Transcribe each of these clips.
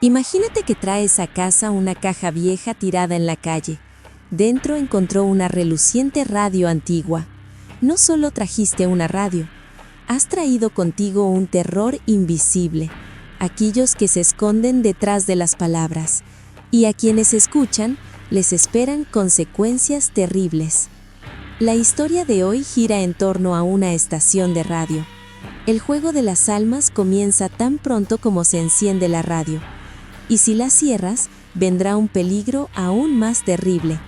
Imagínate que traes a casa una caja vieja tirada en la calle. Dentro encontró una reluciente radio antigua. No solo trajiste una radio, has traído contigo un terror invisible, aquellos que se esconden detrás de las palabras, y a quienes escuchan les esperan consecuencias terribles. La historia de hoy gira en torno a una estación de radio. El juego de las almas comienza tan pronto como se enciende la radio. Y si la cierras, vendrá un peligro aún más terrible.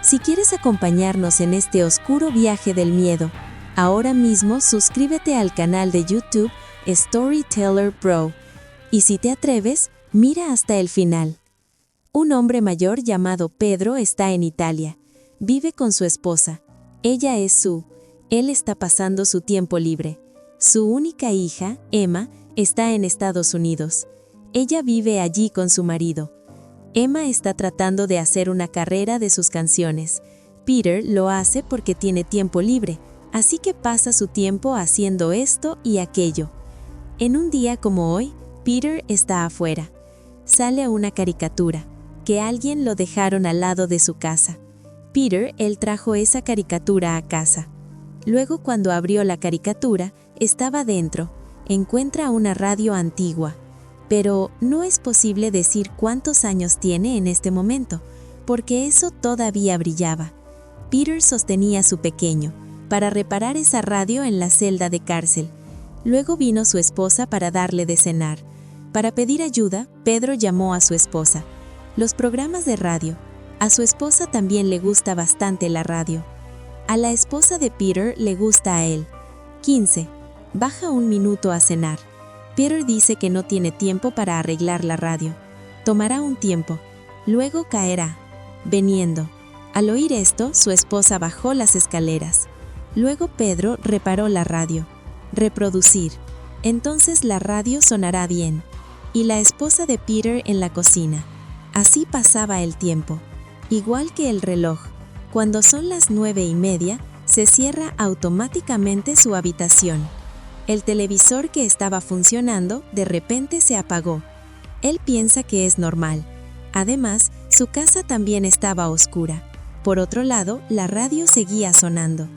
Si quieres acompañarnos en este oscuro viaje del miedo, ahora mismo suscríbete al canal de YouTube Storyteller Pro. Y si te atreves, mira hasta el final. Un hombre mayor llamado Pedro está en Italia. Vive con su esposa. Ella es Sue. Él está pasando su tiempo libre. Su única hija, Emma, está en Estados Unidos. Ella vive allí con su marido. Emma está tratando de hacer una carrera de sus canciones. Peter lo hace porque tiene tiempo libre, así que pasa su tiempo haciendo esto y aquello. En un día como hoy, Peter está afuera. Sale a una caricatura, que alguien lo dejaron al lado de su casa. Él trajo esa caricatura a casa. Luego, cuando abrió la caricatura, estaba dentro. Encuentra una radio antigua. Pero no es posible decir cuántos años tiene en este momento, porque eso todavía brillaba. Peter sostenía su pequeño, para reparar esa radio en la celda de cárcel. Luego vino su esposa para darle de cenar. Para pedir ayuda, Pedro llamó a su esposa. Los programas de radio. A su esposa también le gusta bastante la radio. A la esposa de Peter le gusta a él. 15. Baja un minuto a cenar. Peter dice que no tiene tiempo para arreglar la radio. Tomará un tiempo. Luego caerá. Veniendo. Al oír esto, su esposa bajó las escaleras. Luego Pedro reparó la radio. Reproducir. Entonces la radio sonará bien. Y la esposa de Peter en la cocina. Así pasaba el tiempo. Igual que el reloj. Cuando son las 9:30, se cierra automáticamente su habitación. El televisor que estaba funcionando de repente se apagó. Él piensa que es normal. Además, su casa también estaba oscura. Por otro lado, la radio seguía sonando.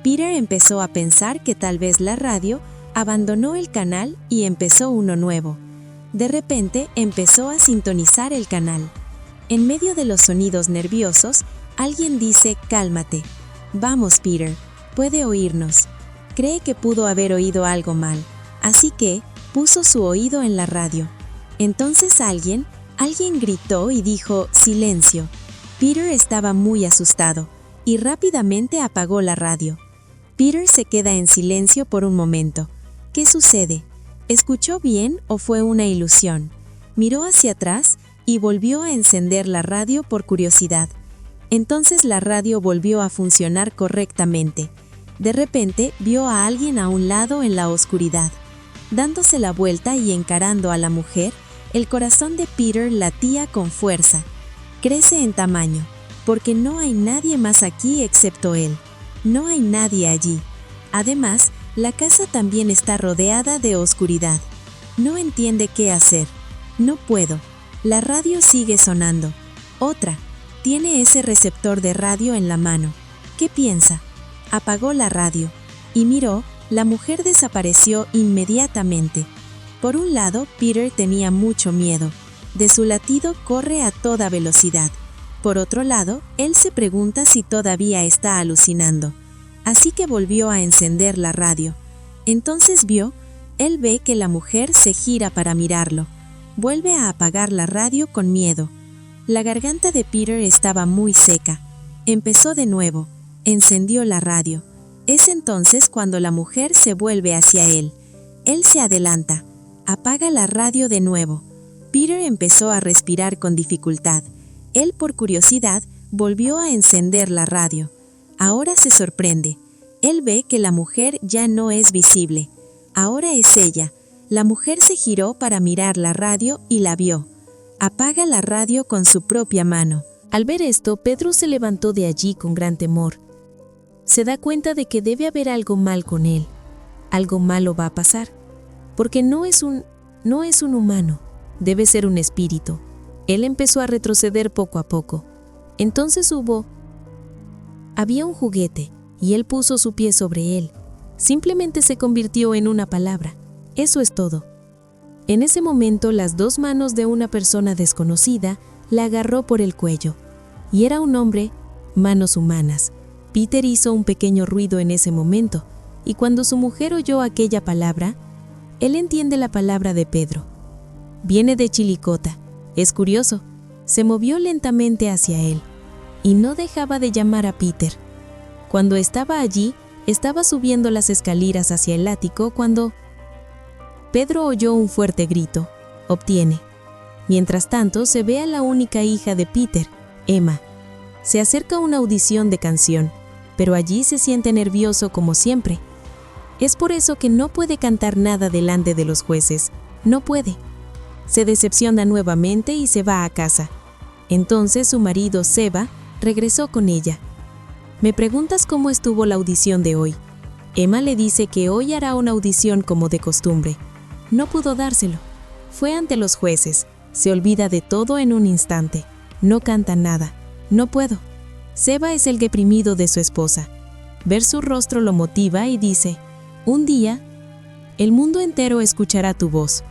Peter empezó a pensar que tal vez la radio abandonó el canal y empezó uno nuevo. De repente, empezó a sintonizar el canal. En medio de los sonidos nerviosos, alguien dice: «Cálmate. Vamos, Peter, puede oírnos». Cree que pudo haber oído algo mal, así que puso su oído en la radio. Entonces alguien gritó y dijo: «Silencio». Peter estaba muy asustado y rápidamente apagó la radio. Peter se queda en silencio por un momento. ¿Qué sucede? ¿Escuchó bien o fue una ilusión? Miró hacia atrás y volvió a encender la radio por curiosidad. Entonces la radio volvió a funcionar correctamente. De repente, vio a alguien a un lado en la oscuridad. Dándose la vuelta y encarando a la mujer, el corazón de Peter latía con fuerza. Crece en tamaño, porque no hay nadie más aquí excepto él. No hay nadie allí. Además, la casa también está rodeada de oscuridad. No entiende qué hacer. No puedo. La radio sigue sonando. Otra. Tiene ese receptor de radio en la mano. ¿Qué piensa? Apagó la radio y miró, la mujer desapareció inmediatamente. Por un lado, Peter tenía mucho miedo. De su latido corre a toda velocidad. Por otro lado, él se pregunta si todavía está alucinando. Así que volvió a encender la radio. Entonces él ve que la mujer se gira para mirarlo. Vuelve a apagar la radio con miedo. La garganta de Peter estaba muy seca. Empezó de nuevo. Encendió la radio. Es entonces cuando la mujer se vuelve hacia él. Él se adelanta. Apaga la radio de nuevo. Peter empezó a respirar con dificultad. Él, por curiosidad, volvió a encender la radio. Ahora se sorprende. Él ve que la mujer ya no es visible. Ahora es ella. La mujer se giró para mirar la radio y la vio. Apaga la radio con su propia mano. Al ver esto, Pedro se levantó de allí con gran temor. Se da cuenta de que debe haber algo mal con él. Algo malo va a pasar, porque no es un humano, Debe ser un espíritu. Él empezó a retroceder poco a poco. Entonces había un juguete, y él puso su pie sobre él. Simplemente se convirtió en una palabra. Eso es todo. En ese momento, las dos manos de una persona desconocida la agarró por el cuello. Y era un hombre, manos humanas. Peter hizo un pequeño ruido en ese momento, y cuando su mujer oyó aquella palabra, él entiende la palabra de Pedro. Viene de Chilicota. Es curioso. Se movió lentamente hacia él, y no dejaba de llamar a Peter. Cuando estaba allí, estaba subiendo las escaleras hacia el ático cuando Pedro oyó un fuerte grito. Obtiene. Mientras tanto, se ve a la única hija de Peter, Emma. Se acerca a una audición de canción, pero allí se siente nervioso como siempre. Es por eso que no puede cantar nada delante de los jueces. No puede. Se decepciona nuevamente y se va a casa. Entonces su marido, Seba, regresó con ella. Me preguntas cómo estuvo la audición de hoy. Emma le dice que hoy hará una audición como de costumbre. No pudo dárselo. Fue ante los jueces. Se olvida de todo en un instante. No canta nada. No puedo. Seba es el deprimido de su esposa. Ver su rostro lo motiva y dice, un día, el mundo entero escuchará tu voz.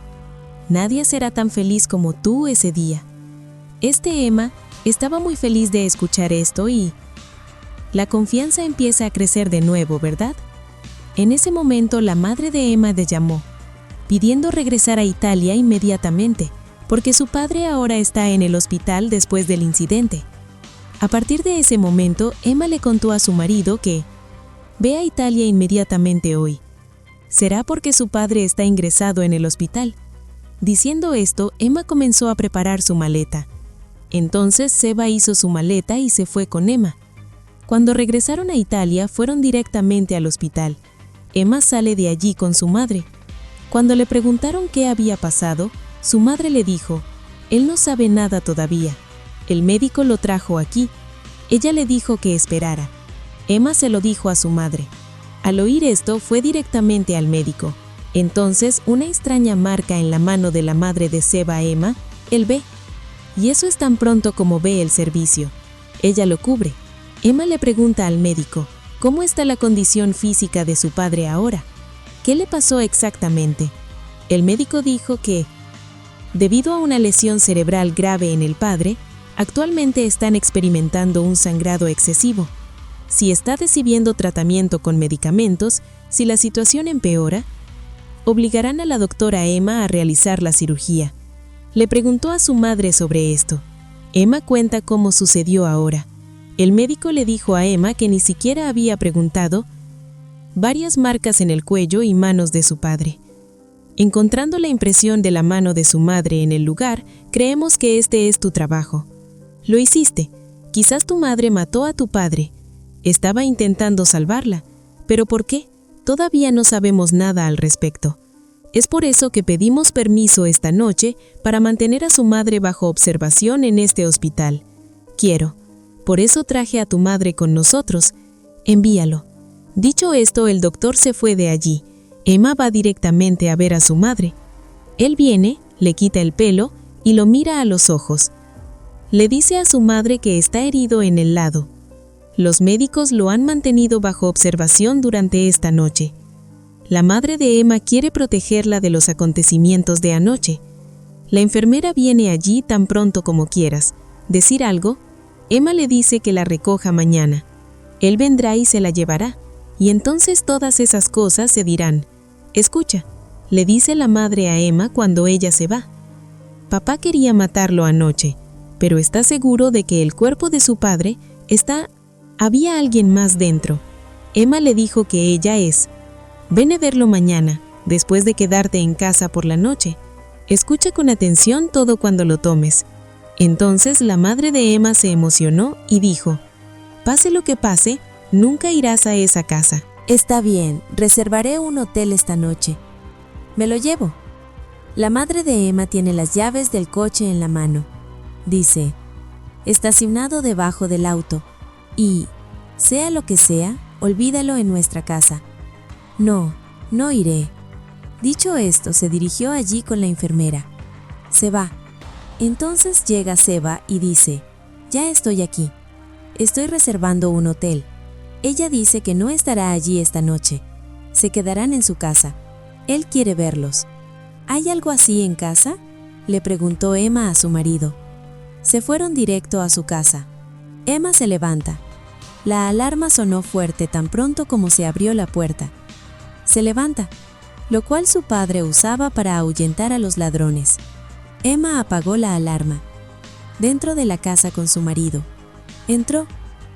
Nadie será tan feliz como tú ese día. Emma estaba muy feliz de escuchar esto y la confianza empieza a crecer de nuevo, ¿verdad? En ese momento la madre de Emma le llamó, pidiendo regresar a Italia inmediatamente, porque su padre ahora está en el hospital después del incidente. A partir de ese momento, Emma le contó a su marido que ve a Italia inmediatamente hoy. Será porque su padre está ingresado en el hospital. Diciendo esto, Emma comenzó a preparar su maleta. Entonces Seba hizo su maleta y se fue con Emma. Cuando regresaron a Italia, fueron directamente al hospital. Emma sale de allí con su madre. Cuando le preguntaron qué había pasado, su madre le dijo, él no sabe nada todavía. El médico lo trajo aquí. Ella le dijo que esperara. Emma se lo dijo a su madre. Al oír esto, fue directamente al médico. Entonces, una extraña marca en la mano de la madre de Seba a Emma, él ve. Y eso es tan pronto como ve el servicio. Ella lo cubre. Emma le pregunta al médico, ¿cómo está la condición física de su padre ahora? ¿Qué le pasó exactamente? El médico dijo que, debido a una lesión cerebral grave en el padre, actualmente están experimentando un sangrado excesivo. Si está recibiendo tratamiento con medicamentos, si la situación empeora, obligarán a la doctora Emma a realizar la cirugía. Le preguntó a su madre sobre esto. Emma cuenta cómo sucedió ahora. El médico le dijo a Emma que ni siquiera había preguntado varias marcas en el cuello y manos de su padre. Encontrando la impresión de la mano de su madre en el lugar, creemos que este es tu trabajo. Lo hiciste. Quizás tu madre mató a tu padre. Estaba intentando salvarla. ¿Pero por qué? Todavía no sabemos nada al respecto. Es por eso que pedimos permiso esta noche para mantener a su madre bajo observación en este hospital. Por eso traje a tu madre con nosotros. Envíalo. Dicho esto, el doctor se fue de allí. Emma va directamente a ver a su madre. Él viene, le quita el pelo y lo mira a los ojos. Le dice a su madre que está herido en el lado. Los médicos lo han mantenido bajo observación durante esta noche. La madre de Emma quiere protegerla de los acontecimientos de anoche. La enfermera viene allí tan pronto como quieras. ¿Decir algo? Emma le dice que la recoja mañana. Él vendrá y se la llevará. Y entonces todas esas cosas se dirán. Escucha, le dice la madre a Emma cuando ella se va. Papá quería matarlo anoche, pero está seguro de que el cuerpo de su padre había alguien más dentro. Emma le dijo que ella es. Ven a verlo mañana, después de quedarte en casa por la noche. Escucha con atención todo cuando lo tomes. Entonces la madre de Emma se emocionó y dijo, pase lo que pase, nunca irás a esa casa. Está bien, reservaré un hotel esta noche. Me lo llevo. La madre de Emma tiene las llaves del coche en la mano. Dice, estacionado debajo del auto. Y, sea lo que sea, olvídalo en nuestra casa. No iré. Dicho esto, se dirigió allí con la enfermera. Se va. Entonces llega Seba y dice, ya estoy aquí. Estoy reservando un hotel. Ella dice que no estará allí esta noche. Se quedarán en su casa. Él quiere verlos. ¿Hay algo así en casa?, le preguntó Emma a su marido. Se fueron directo a su casa. Emma se levanta. La alarma sonó fuerte tan pronto como se abrió la puerta. Se levanta, lo cual su padre usaba para ahuyentar a los ladrones. Emma apagó la alarma. Dentro de la casa con su marido. Entró.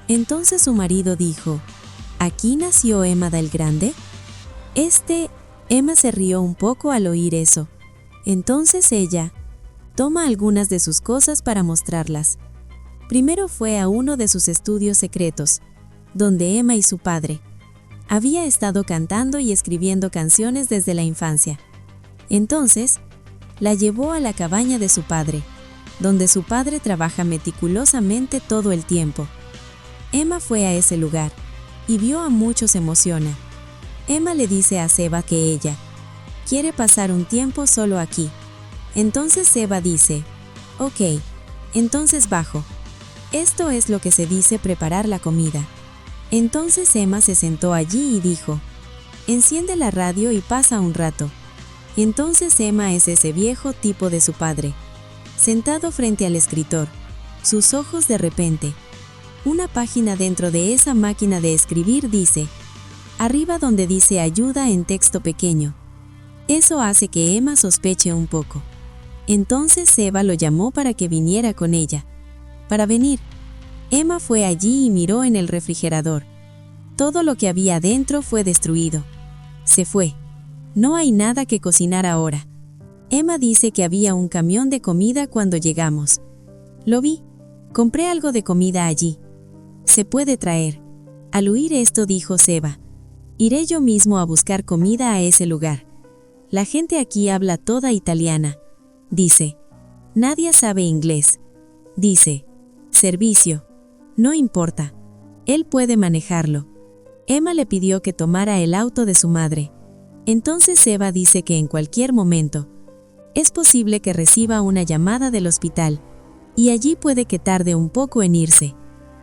Entonces su marido dijo, ¿aquí nació Emma del Grande? Emma se rió un poco al oír eso. Entonces ella toma algunas de sus cosas para mostrarlas. Primero fue a uno de sus estudios secretos, donde Emma y su padre había estado cantando y escribiendo canciones desde la infancia. Entonces, la llevó a la cabaña de su padre, donde su padre trabaja meticulosamente todo el tiempo. Emma fue a ese lugar y vio a muchos se emociona. Emma le dice a Seba que ella quiere pasar un tiempo solo aquí. Entonces Seba dice, ok, entonces bajo. Esto es lo que se dice preparar la comida. Entonces Emma se sentó allí y dijo, enciende la radio y pasa un rato. Entonces Emma es ese viejo tipo de su padre, sentado frente al escritor, sus ojos de repente. Una página dentro de esa máquina de escribir dice, arriba donde dice ayuda en texto pequeño. Eso hace que Emma sospeche un poco. Entonces Seba lo llamó para que viniera con ella. Para venir, Emma fue allí y miró en el refrigerador. Todo lo que había dentro fue destruido. Se fue. No hay nada que cocinar ahora. Emma dice que había un camión de comida cuando llegamos. Lo vi. Compré algo de comida allí. Se puede traer. Al oír esto dijo Seba, iré yo mismo a buscar comida a ese lugar. La gente aquí habla toda italiana. Dice, nadie sabe inglés. Dice, servicio. No importa. Él puede manejarlo. Emma le pidió que tomara el auto de su madre. Entonces Seba dice que en cualquier momento es posible que reciba una llamada del hospital y allí puede que tarde un poco en irse.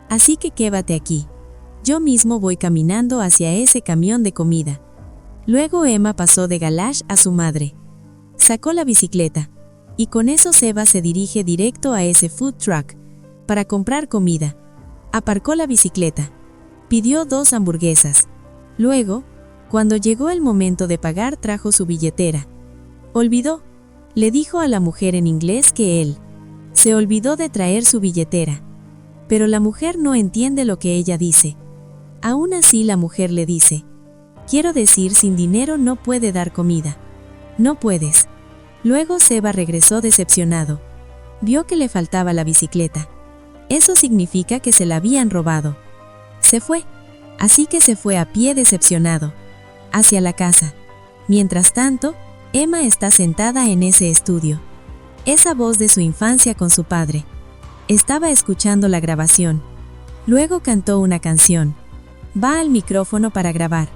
Así que quédate aquí. Yo mismo voy caminando hacia ese camión de comida. Luego Emma pasó de Galash a su madre. Sacó la bicicleta. Y con eso Seba se dirige directo a ese food truck para comprar comida. Aparcó la bicicleta. Pidió 2 hamburguesas. Luego, cuando llegó el momento de pagar, trajo su billetera. Olvidó. Le dijo a la mujer en inglés que él se olvidó de traer su billetera. Pero la mujer no entiende lo que ella dice. Aún así la mujer le dice, quiero decir, sin dinero no puede dar comida. No puedes. Luego Seba regresó decepcionado. Vio que le faltaba la bicicleta. Eso significa que se la habían robado. Se fue. Así que se fue a pie decepcionado hacia la casa. Mientras tanto, Emma está sentada en ese estudio. Esa voz de su infancia con su padre. Estaba escuchando la grabación. Luego cantó una canción. Va al micrófono para grabar.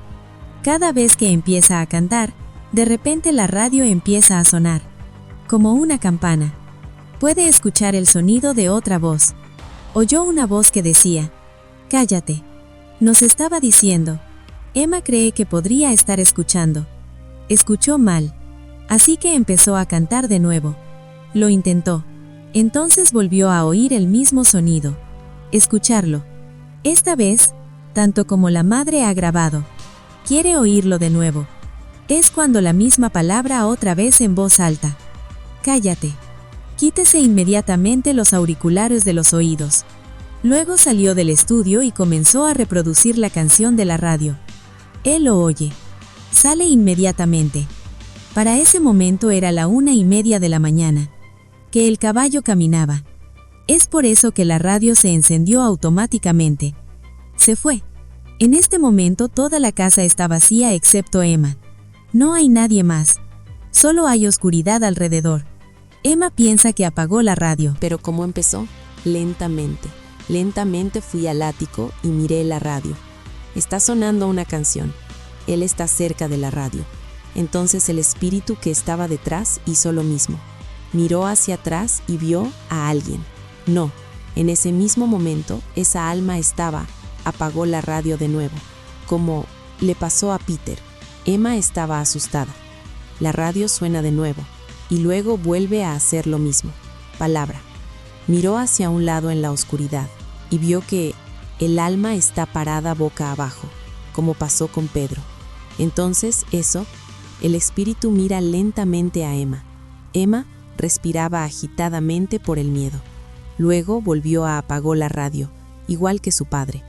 Cada vez que empieza a cantar, de repente la radio empieza a sonar, como una campana. Puede escuchar el sonido de otra voz. Oyó una voz que decía, cállate. Nos estaba diciendo. Emma cree que podría estar escuchando. Escuchó mal. Así que empezó a cantar de nuevo. Lo intentó. Entonces volvió a oír el mismo sonido. Escucharlo. Esta vez, tanto como la madre ha grabado. Quiere oírlo de nuevo. Es cuando la misma palabra otra vez en voz alta. Cállate. Quítese inmediatamente los auriculares de los oídos. Luego salió del estudio y comenzó a reproducir la canción de la radio. Él lo oye. Sale inmediatamente. Para ese momento era la 1:30 de la mañana. Que el caballo caminaba. Es por eso que la radio se encendió automáticamente. Se fue. En este momento toda la casa está vacía excepto Emma. No hay nadie más. Solo hay oscuridad alrededor. Emma piensa que apagó la radio. Pero ¿cómo empezó? Lentamente. Lentamente fui al ático y miré la radio. Está sonando una canción. Él está cerca de la radio. Entonces el espíritu que estaba detrás hizo lo mismo. Miró hacia atrás y vio a alguien. No, en ese mismo momento, esa alma apagó la radio de nuevo, como le pasó a Peter. Emma estaba asustada. La radio suena de nuevo, y luego vuelve a hacer lo mismo. Palabra. Miró hacia un lado en la oscuridad, y vio que el alma está parada boca abajo, como pasó con Pedro. Entonces, el espíritu mira lentamente a Emma. Emma respiraba agitadamente por el miedo. Luego volvió a apagó la radio, igual que su padre.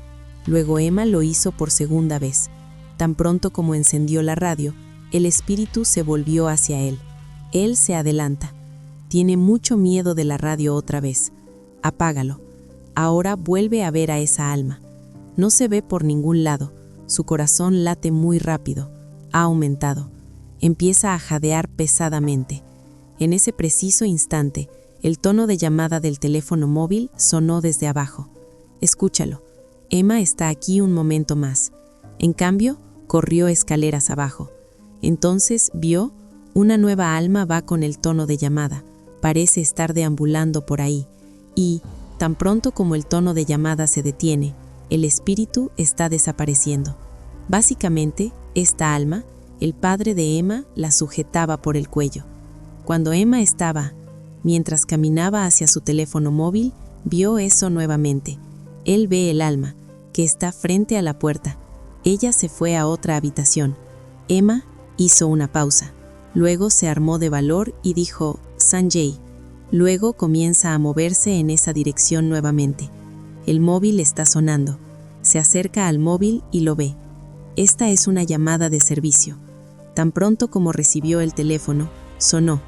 Luego Emma lo hizo por segunda vez. Tan pronto como encendió la radio, el espíritu se volvió hacia él. Él se adelanta. Tiene mucho miedo de la radio otra vez. Apágalo. Ahora vuelve a ver a esa alma. No se ve por ningún lado. Su corazón late muy rápido. Ha aumentado. Empieza a jadear pesadamente. En ese preciso instante, el tono de llamada del teléfono móvil sonó desde abajo. Escúchalo. Emma está aquí un momento más. En cambio, corrió escaleras abajo. Entonces vio, una nueva alma va con el tono de llamada. Parece estar deambulando por ahí. Y, tan pronto como el tono de llamada se detiene, el espíritu está desapareciendo. Básicamente, esta alma, el padre de Emma, la sujetaba por el cuello. Cuando Emma mientras caminaba hacia su teléfono móvil, vio eso nuevamente. Él ve el alma, que está frente a la puerta. Ella se fue a otra habitación. Emma hizo una pausa. Luego se armó de valor y dijo, Sanjay. Luego comienza a moverse en esa dirección nuevamente. El móvil está sonando. Se acerca al móvil y lo ve. Esta es una llamada de servicio. Tan pronto como recibió el teléfono, sonó.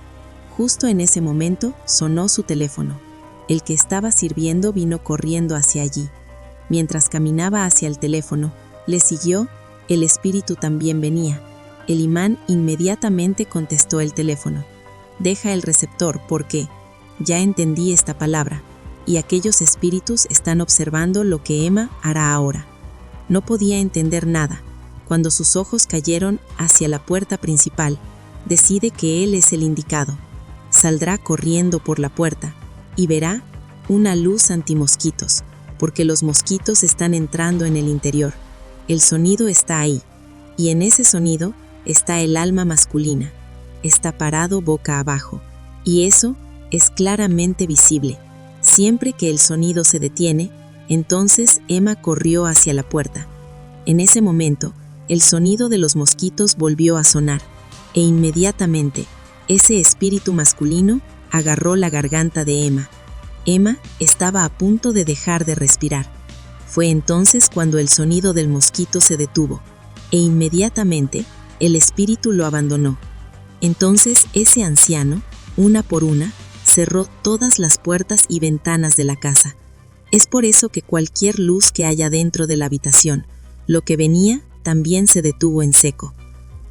Justo en ese momento sonó su teléfono. El que estaba sirviendo vino corriendo hacia allí. Mientras caminaba hacia el teléfono, le siguió, el espíritu también venía. El imán inmediatamente contestó el teléfono. Deja el receptor porque ya entendí esta palabra, y aquellos espíritus están observando lo que Emma hará ahora. No podía entender nada. Cuando sus ojos cayeron hacia la puerta principal, decide que él es el indicado. Saldrá corriendo por la puerta y verá una luz antimosquitos, porque los mosquitos están entrando en el interior. El sonido está ahí, y en ese sonido está el alma masculina. Está parado boca abajo, y eso es claramente visible. Siempre que el sonido se detiene, entonces Emma corrió hacia la puerta. En ese momento, el sonido de los mosquitos volvió a sonar, e inmediatamente, ese espíritu masculino agarró la garganta de Emma. Emma estaba a punto de dejar de respirar. Fue entonces cuando el sonido del mosquito se detuvo, e inmediatamente el espíritu lo abandonó. Entonces ese anciano, una por una, cerró todas las puertas y ventanas de la casa. Es por eso que cualquier luz que haya dentro de la habitación, lo que venía, también se detuvo en seco.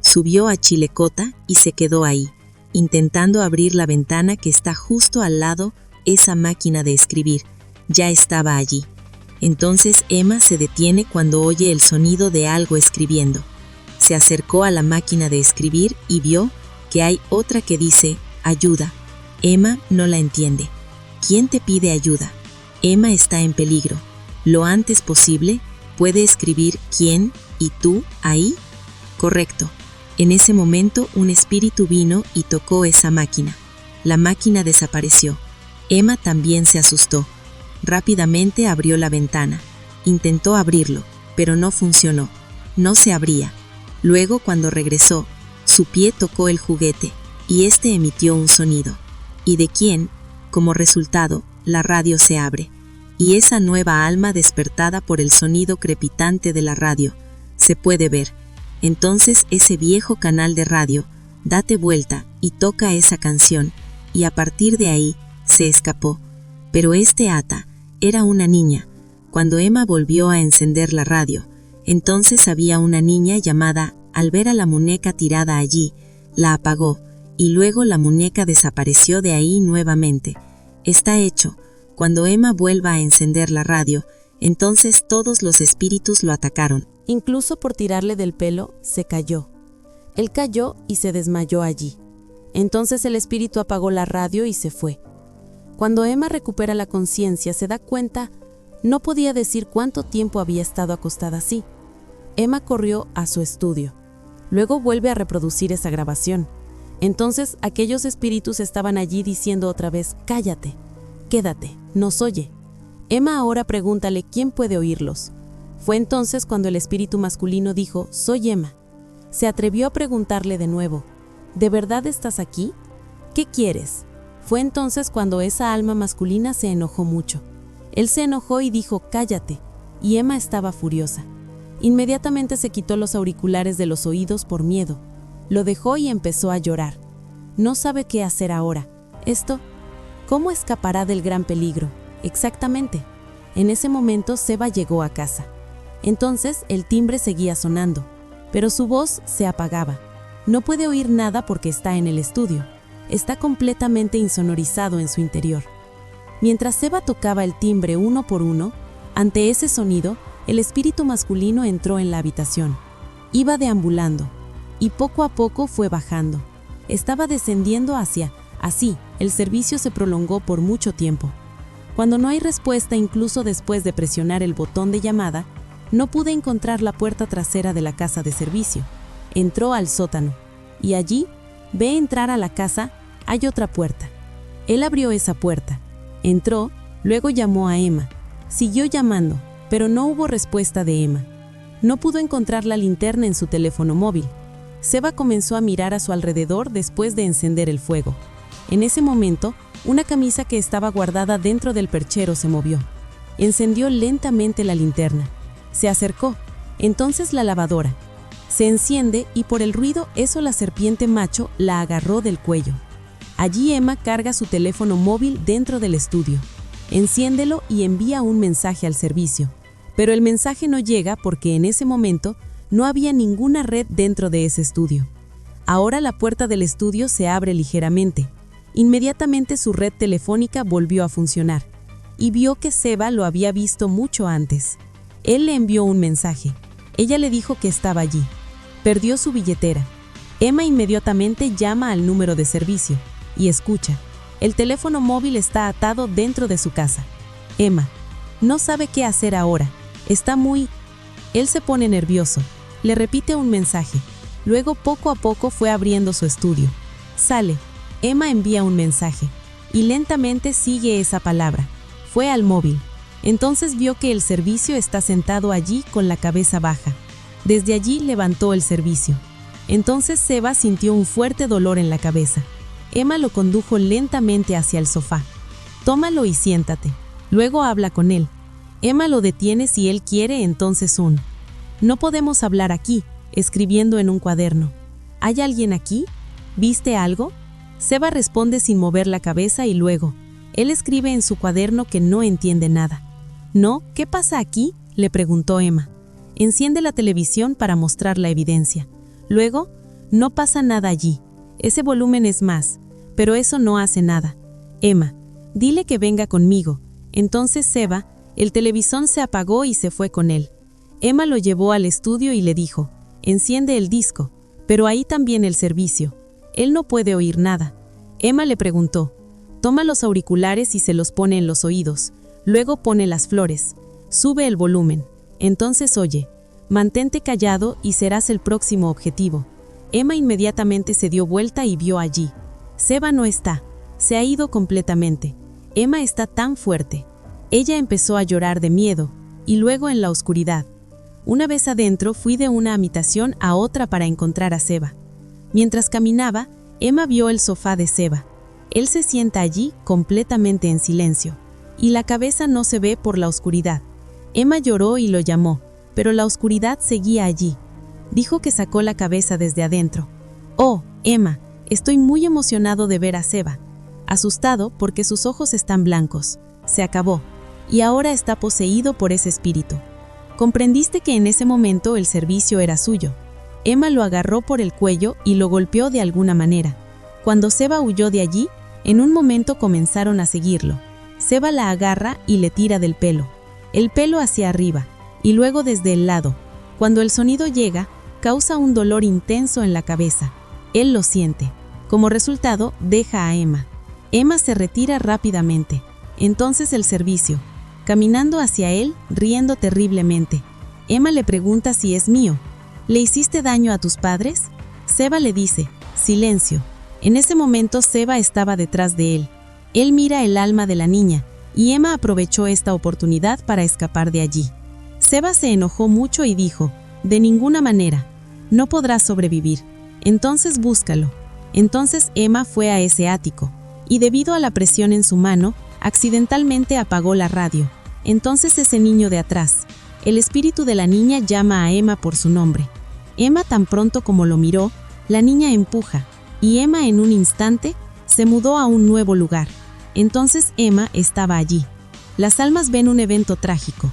Subió a Chilecota y se quedó ahí, intentando abrir la ventana que está justo al lado. Esa máquina de escribir ya estaba allí. Entonces Emma se detiene cuando oye el sonido de algo escribiendo. Se acercó a la máquina de escribir y vio que hay otra que dice, ayuda. Emma no la entiende. ¿Quién te pide ayuda? Emma está en peligro. Lo antes posible, ¿puede escribir quién y tú ahí? Correcto. En ese momento un espíritu vino y tocó esa máquina. La máquina desapareció. Emma también se asustó. Rápidamente abrió la ventana. Intentó abrirlo, pero no funcionó. No se abría. Luego, cuando regresó, su pie tocó el juguete y este emitió un sonido. ¿Y de quién? Como resultado, la radio se abre. Y esa nueva alma despertada por el sonido crepitante de la radio se puede ver. Entonces ese viejo canal de radio, date vuelta y toca esa canción, y a partir de ahí, se escapó. Pero este Ata era una niña. Cuando Emma volvió a encender la radio, entonces había una niña llamada, al ver a la muñeca tirada allí, la apagó, y luego la muñeca desapareció de ahí nuevamente. Está hecho. Cuando Emma vuelva a encender la radio, entonces todos los espíritus lo atacaron. Incluso por tirarle del pelo, se cayó. Él cayó y se desmayó allí. Entonces el espíritu apagó la radio y se fue. Cuando Emma recupera la conciencia, se da cuenta, no podía decir cuánto tiempo había estado acostada así. Emma corrió a su estudio. Luego vuelve a reproducir esa grabación. Entonces aquellos espíritus estaban allí diciendo otra vez: cállate, quédate, nos oye. Emma ahora pregúntale quién puede oírlos. Fue entonces cuando el espíritu masculino dijo: soy Emma. Se atrevió a preguntarle de nuevo: ¿de verdad estás aquí? ¿Qué quieres? Fue entonces cuando esa alma masculina se enojó mucho. Él se enojó y dijo: cállate, y Emma estaba furiosa. Inmediatamente se quitó los auriculares de los oídos por miedo. Lo dejó y empezó a llorar. No sabe qué hacer ahora. ¿Cómo escapará del gran peligro? Exactamente. En ese momento Seba llegó a casa. Entonces el timbre seguía sonando, pero su voz se apagaba. No puede oír nada porque está en el estudio. Está completamente insonorizado en su interior. Mientras Seba tocaba el timbre uno por uno, ante ese sonido, el espíritu masculino entró en la habitación. Iba deambulando, y poco a poco fue bajando. Estaba descendiendo así, el servicio se prolongó por mucho tiempo. Cuando no hay respuesta, incluso después de presionar el botón de llamada, no pude encontrar la puerta trasera de la casa de servicio. Entró al sótano, y allí, ve entrar a la casa, hay otra puerta. Él abrió esa puerta, entró, luego llamó a Emma. Siguió llamando, pero no hubo respuesta de Emma. No pudo encontrar la linterna en su teléfono móvil. Seba comenzó a mirar a su alrededor después de encender el fuego. En ese momento, una camisa que estaba guardada dentro del perchero se movió. Encendió lentamente la linterna. Se acercó. Entonces la lavadora. Se enciende y por el ruido la serpiente macho la agarró del cuello. Allí Emma carga su teléfono móvil dentro del estudio. Enciéndelo y envía un mensaje al servicio. Pero el mensaje no llega porque en ese momento no había ninguna red dentro de ese estudio. Ahora la puerta del estudio se abre ligeramente. Inmediatamente su red telefónica volvió a funcionar y vio que Seba lo había visto mucho antes. Él le envió un mensaje. Ella le dijo que estaba allí. Perdió su billetera. Emma inmediatamente llama al número de servicio y escucha. El teléfono móvil está atado dentro de su casa. Emma no sabe qué hacer ahora. Está muy... Él se pone nervioso. Le repite un mensaje. Luego poco a poco fue abriendo su estudio. Sale. Emma envía un mensaje. Y lentamente sigue esa palabra. Fue al móvil. Entonces vio que el servicio está sentado allí con la cabeza baja. Desde allí levantó el servicio. Entonces Seba sintió un fuerte dolor en la cabeza. Emma lo condujo lentamente hacia el sofá. Tómalo y siéntate. Luego habla con él. Emma lo detiene si él quiere, entonces no podemos hablar aquí, escribiendo en un cuaderno. ¿Hay alguien aquí? ¿Viste algo? Seba responde sin mover la cabeza y luego, él escribe en su cuaderno que no entiende nada. ¿No? ¿Qué pasa aquí?, le preguntó Emma. Enciende la televisión para mostrar la evidencia. Luego, no pasa nada allí. Ese volumen es más, pero eso no hace nada. Emma, dile que venga conmigo. Entonces Seba, el televisor se apagó y se fue con él. Emma lo llevó al estudio y le dijo, enciende el disco, pero ahí también el servicio. Él no puede oír nada. Emma le preguntó, toma los auriculares y se los pone en los oídos. Luego pone las flores. Sube el volumen. Entonces oye. Mantente callado y serás el próximo objetivo. Emma inmediatamente se dio vuelta y vio allí. Seba no está. Se ha ido completamente. Emma está tan fuerte. Ella empezó a llorar de miedo, y luego en la oscuridad. Una vez adentro fui de una habitación a otra para encontrar a Seba. Mientras caminaba, Emma vio el sofá de Seba. Él se sienta allí completamente en silencio, y la cabeza no se ve por la oscuridad. Emma lloró y lo llamó, pero la oscuridad seguía allí. Dijo que sacó la cabeza desde adentro. Oh, Emma, estoy muy emocionado de ver a Seba. Asustado porque sus ojos están blancos. Se acabó, y ahora está poseído por ese espíritu. Comprendiste que en ese momento el servicio era suyo. Emma lo agarró por el cuello y lo golpeó de alguna manera. Cuando Seba huyó de allí, en un momento comenzaron a seguirlo. Seba la agarra y le tira del pelo. El pelo hacia arriba, y luego desde el lado. Cuando el sonido llega, causa un dolor intenso en la cabeza. Él lo siente. Como resultado, deja a Emma. Emma se retira rápidamente. Entonces el servicio, caminando hacia él, riendo terriblemente. Emma le pregunta si es mío. ¿Le hiciste daño a tus padres? Seba le dice, silencio. En ese momento Seba estaba detrás de él. Él mira el alma de la niña, y Emma aprovechó esta oportunidad para escapar de allí. Seba se enojó mucho y dijo, de ninguna manera, no podrás sobrevivir. Entonces búscalo. Entonces Emma fue a ese ático, y debido a la presión en su mano, accidentalmente apagó la radio. Entonces ese niño de atrás, el espíritu de la niña llama a Emma por su nombre. Emma tan pronto como lo miró, la niña empuja, y Emma en un instante se mudó a un nuevo lugar. Entonces Emma estaba allí. Las almas ven un evento trágico.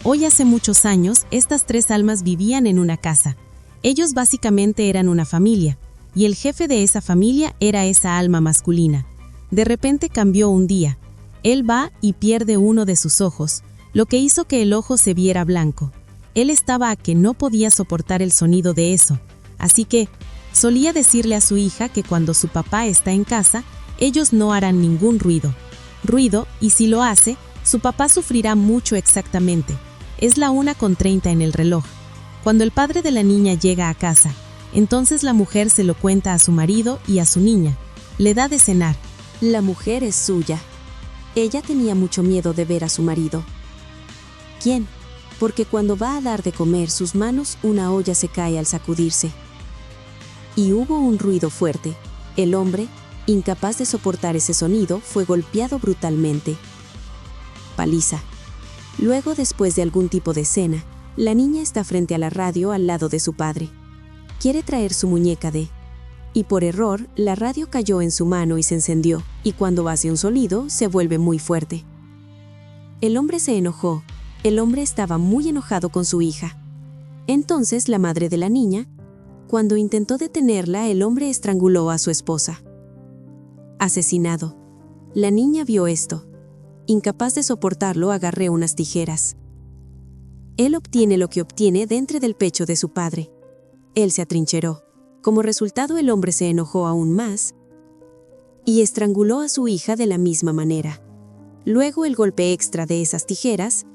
Hoy hace muchos años, estas 3 almas vivían en una casa. Ellos básicamente eran una familia, y el jefe de esa familia era esa alma masculina. De repente cambió un día. Él va y pierde uno de sus ojos, lo que hizo que el ojo se viera blanco. Él estaba a que no podía soportar el sonido de eso, así que solía decirle a su hija que cuando su papá está en casa, ellos no harán ningún ruido, y si lo hace, su papá sufrirá mucho exactamente. Es la 1:30 en el reloj. Cuando el padre de la niña llega a casa, entonces la mujer se lo cuenta a su marido y a su niña. Le da de cenar. La mujer es suya. Ella tenía mucho miedo de ver a su marido. ¿Quién? Porque cuando va a dar de comer sus manos, una olla se cae al sacudirse. Y hubo un ruido fuerte. El hombre, incapaz de soportar ese sonido, fue golpeado brutalmente. Paliza. Luego, después de algún tipo de cena, la niña está frente a la radio al lado de su padre. Quiere traer su muñeca y por error, la radio cayó en su mano y se encendió, y cuando hace un sonido, se vuelve muy fuerte. El hombre se enojó. El hombre estaba muy enojado con su hija. Entonces, la madre de la niña, cuando intentó detenerla, el hombre estranguló a su esposa. Asesinado. La niña vio esto. Incapaz de soportarlo, agarré unas tijeras. Él obtiene lo que obtiene dentro del pecho de su padre. Él se atrincheró. Como resultado, el hombre se enojó aún más y estranguló a su hija de la misma manera. Luego, el golpe extra de esas tijeras,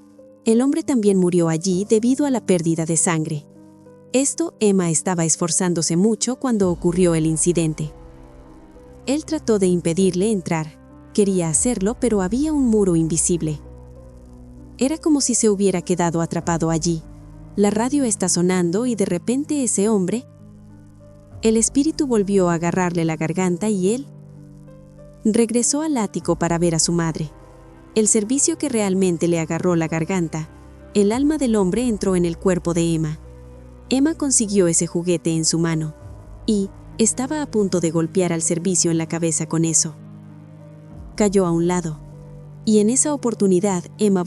el hombre también murió allí debido a la pérdida de sangre. Emma estaba esforzándose mucho cuando ocurrió el incidente. Él trató de impedirle entrar. Quería hacerlo, pero había un muro invisible. Era como si se hubiera quedado atrapado allí. La radio está sonando y de repente ese hombre, el espíritu volvió a agarrarle la garganta y él regresó al ático para ver a su madre. El servicio que realmente le agarró la garganta, el alma del hombre entró en el cuerpo de Emma. Emma consiguió ese juguete en su mano y estaba a punto de golpear al servicio en la cabeza con eso. Cayó a un lado y en esa oportunidad Emma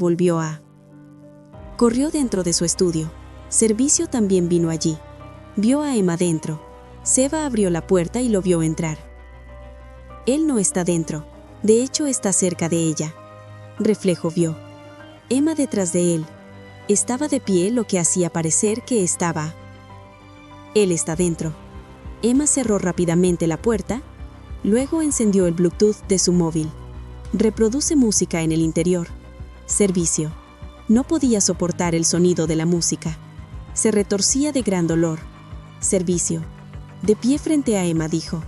corrió dentro de su estudio. Servicio también vino allí. Vio a Emma dentro. Seba abrió la puerta y lo vio entrar. Él no está dentro, de hecho está cerca de ella. Reflejo vio. Emma detrás de él. Estaba de pie, lo que hacía parecer que estaba. Él está dentro. Emma cerró rápidamente la puerta, luego encendió el Bluetooth de su móvil. Reproduce música en el interior. Servicio. No podía soportar el sonido de la música. Se retorcía de gran dolor. Servicio. De pie frente a Emma dijo,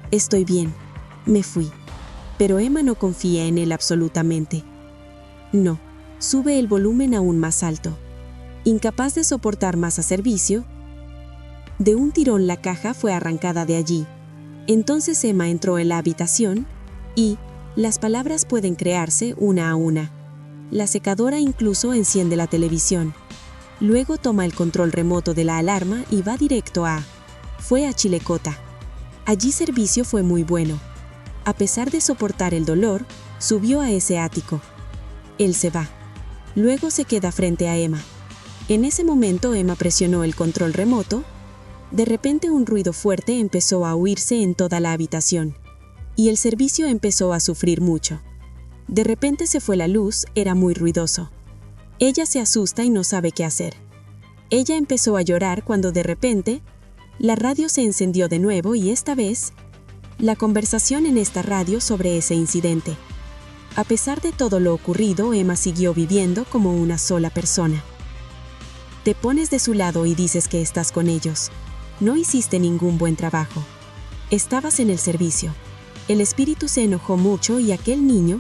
estoy bien, me fui. Pero Emma no confía en él absolutamente. No, sube el volumen aún más alto. Incapaz de soportar más a servicio, de un tirón la caja fue arrancada de allí. Entonces Emma entró en la habitación y las palabras pueden crearse una a una. La secadora incluso enciende la televisión. Luego toma el control remoto de la alarma y va directo Fue a Chilecota. Allí servicio fue muy bueno. A pesar de soportar el dolor, subió a ese ático. Él se va. Luego se queda frente a Emma. En ese momento Emma presionó el control remoto. De repente un ruido fuerte empezó a oírse en toda la habitación. Y el servicio empezó a sufrir mucho. De repente se fue la luz, era muy ruidoso. Ella se asusta y no sabe qué hacer. Ella empezó a llorar cuando de repente, la radio se encendió de nuevo y esta vez, la conversación en esta radio sobre ese incidente. A pesar de todo lo ocurrido, Emma siguió viviendo como una sola persona. Te pones de su lado y dices que estás con ellos. No hiciste ningún buen trabajo. Estabas en el servicio. El espíritu se enojó mucho y aquel niño,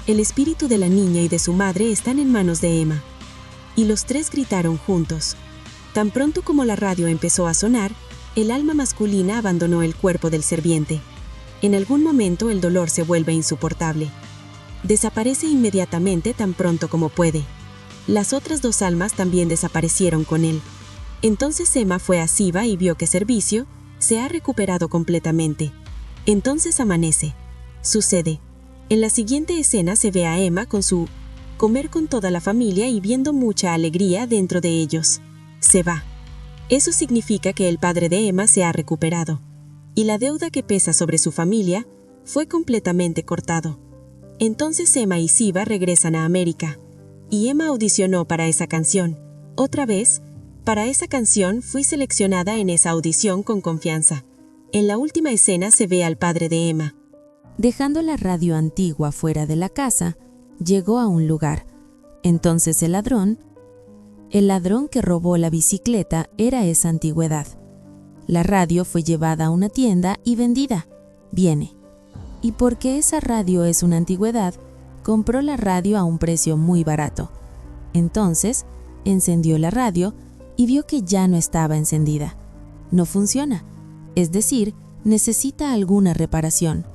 el espíritu de la niña y de su madre están en manos de Emma. Y los tres gritaron juntos. Tan pronto como la radio empezó a sonar, el alma masculina abandonó el cuerpo del serviente. En algún momento el dolor se vuelve insoportable. Desaparece inmediatamente tan pronto como puede. Las otras dos almas también desaparecieron con él. Entonces Emma fue a Siva y vio que Servicio se ha recuperado completamente. Entonces amanece. Sucede. En la siguiente escena se ve a Emma con su comer con toda la familia y viendo mucha alegría dentro de ellos. Se va. Eso significa que el padre de Emma se ha recuperado. Y la deuda que pesa sobre su familia fue completamente cortado. Entonces Emma y Siva regresan a América. Y Emma audicionó para esa canción. Otra vez, para esa canción fui seleccionada en esa audición con confianza. En la última escena se ve al padre de Emma. Dejando la radio antigua fuera de la casa, llegó a un lugar. Entonces el ladrón que robó la bicicleta era esa antigüedad. La radio fue llevada a una tienda y vendida. Viene. Y porque esa radio es una antigüedad, compró la radio a un precio muy barato. Entonces, encendió la radio y vio que ya no estaba encendida. No funciona. Es decir, necesita alguna reparación.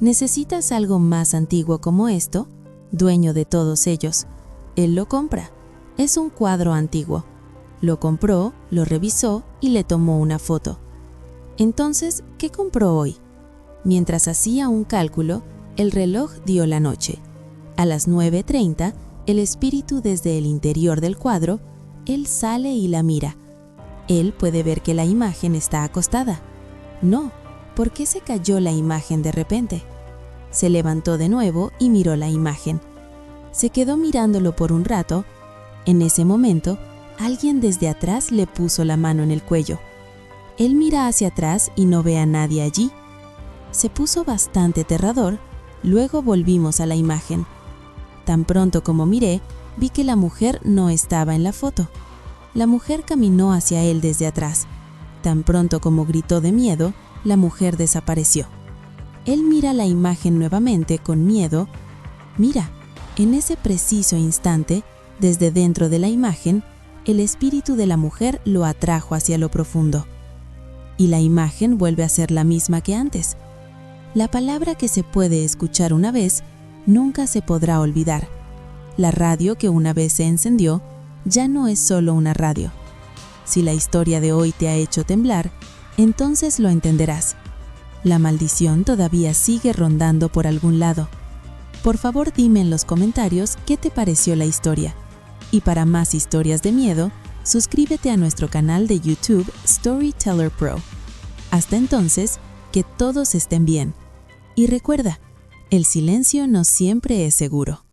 ¿Necesitas algo más antiguo como esto? Dueño de todos ellos. Él lo compra. Es un cuadro antiguo. Lo compró, lo revisó y le tomó una foto. Entonces, ¿qué compró hoy? Mientras hacía un cálculo, el reloj dio la noche. A las 9:30, el espíritu desde el interior del cuadro, él sale y la mira. Él puede ver que la imagen está acostada. No, ¿por qué se cayó la imagen de repente? Se levantó de nuevo y miró la imagen. Se quedó mirándolo por un rato. En ese momento, alguien desde atrás le puso la mano en el cuello. Él mira hacia atrás y no ve a nadie allí. Se puso bastante aterrador. Luego volvimos a la imagen. Tan pronto como miré, vi que la mujer no estaba en la foto. La mujer caminó hacia él desde atrás. Tan pronto como gritó de miedo, la mujer desapareció. Él mira la imagen nuevamente con miedo. Mira, en ese preciso instante, desde dentro de la imagen, el espíritu de la mujer lo atrajo hacia lo profundo. Y la imagen vuelve a ser la misma que antes. La palabra que se puede escuchar una vez, nunca se podrá olvidar. La radio que una vez se encendió, ya no es solo una radio. Si la historia de hoy te ha hecho temblar, entonces lo entenderás. La maldición todavía sigue rondando por algún lado. Por favor, dime en los comentarios qué te pareció la historia. Y para más historias de miedo, suscríbete a nuestro canal de YouTube Storyteller Pro. Hasta entonces, que todos estén bien. Y recuerda, el silencio no siempre es seguro.